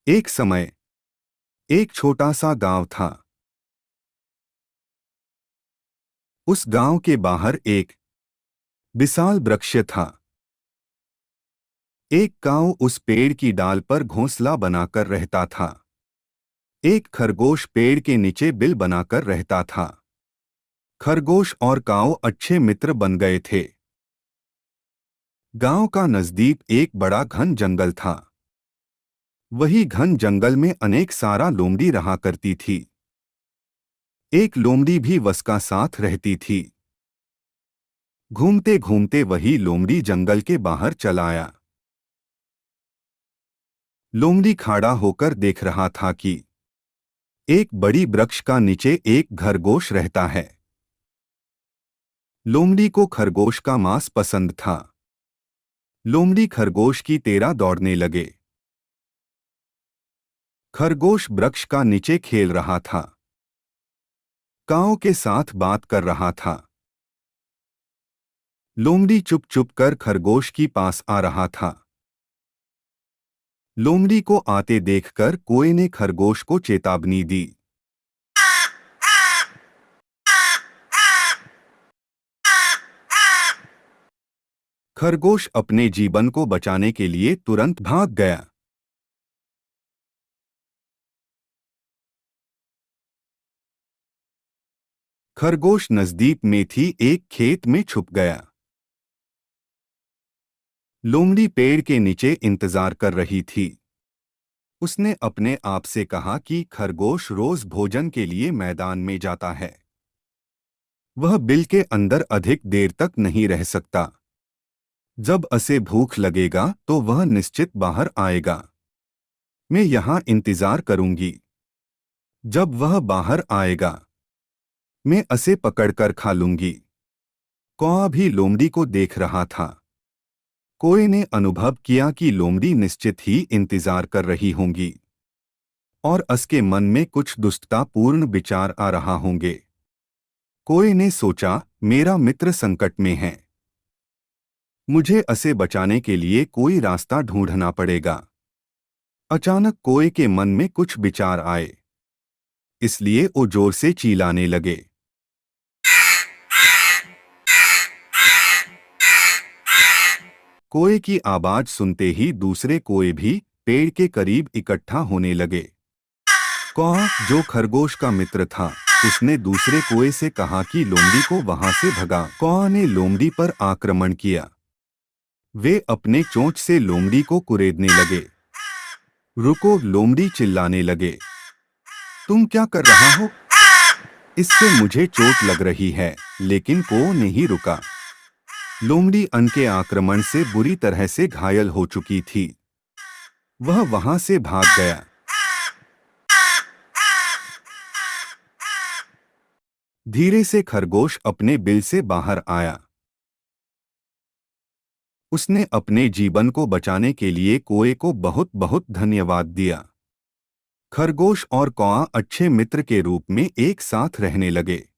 एक समय एक छोटा सा गांव था। उस गांव के बाहर एक विशाल वृक्ष था। एक काऊ उस पेड़ की डाल पर घोंसला बनाकर रहता था। एक खरगोश पेड़ के नीचे बिल बनाकर रहता था। खरगोश और काऊ अच्छे मित्र बन गए थे। गांव का नजदीक एक बड़ा घन जंगल था। वही घन जंगल में अनेक सारा लोमड़ी रहा करती थी। एक लोमड़ी भी उसका साथ रहती थी। घूमते घूमते वही लोमड़ी जंगल के बाहर चला आया। लोमड़ी खड़ा होकर देख रहा था कि एक बड़ी वृक्ष का नीचे एक खरगोश रहता है। लोमड़ी को खरगोश का मांस पसंद था। लोमड़ी खरगोश की तेरा दौड़ने लगे। खरगोश वृक्ष का नीचे खेल रहा था। काऊ के साथ बात कर रहा था। लोमड़ी चुप चुप कर खरगोश की पास आ रहा था। लोमड़ी को आते देखकर कोए ने खरगोश को चेतावनी दी। खरगोश अपने जीवन को बचाने के लिए तुरंत भाग गया। खरगोश नजदीक में थी एक खेत में छुप गया। लोमड़ी पेड़ के नीचे इंतजार कर रही थी। उसने अपने आप से कहा कि खरगोश रोज भोजन के लिए मैदान में जाता है। वह बिल के अंदर अधिक देर तक नहीं रह सकता। जब उसे भूख लगेगा तो वह निश्चित बाहर आएगा। मैं यहाँ इंतजार करूंगी। जब वह बाहर आएगा मैं उसे पकड़कर खा लूंगी। कौआ भी लोमड़ी को देख रहा था। कोए ने अनुभव किया कि लोमड़ी निश्चित ही इंतजार कर रही होंगी और उसके मन में कुछ दुष्टतापूर्ण विचार आ रहा होंगे। कोए ने सोचा, मेरा मित्र संकट में है। मुझे उसे बचाने के लिए कोई रास्ता ढूंढना पड़ेगा। अचानक कोए के मन में कुछ विचार आए, इसलिए वो जोर से चिल्लाने लगे। कोए की आवाज सुनते ही दूसरे कोए भी पेड़ के करीब इकट्ठा होने लगे। कौआ, जो खरगोश का मित्र था, उसने दूसरे कोए से कहा कि लोमड़ी को वहां से भगा। कौआ ने लोमड़ी पर आक्रमण किया। वे अपने चोंच से लोमड़ी को कुरेदने लगे। रुको, लोमड़ी चिल्लाने लगे। तुम क्या कर रहा हो? इससे मुझे चोट लग रही है। लेकिन कौआ नहीं रुका। लोमड़ी उनके आक्रमण से बुरी तरह से घायल हो चुकी थी। वह वहां से भाग गया। धीरे से खरगोश अपने बिल से बाहर आया। उसने अपने जीवन को बचाने के लिए कोए को बहुत बहुत धन्यवाद दिया। खरगोश और कौआ अच्छे मित्र के रूप में एक साथ रहने लगे।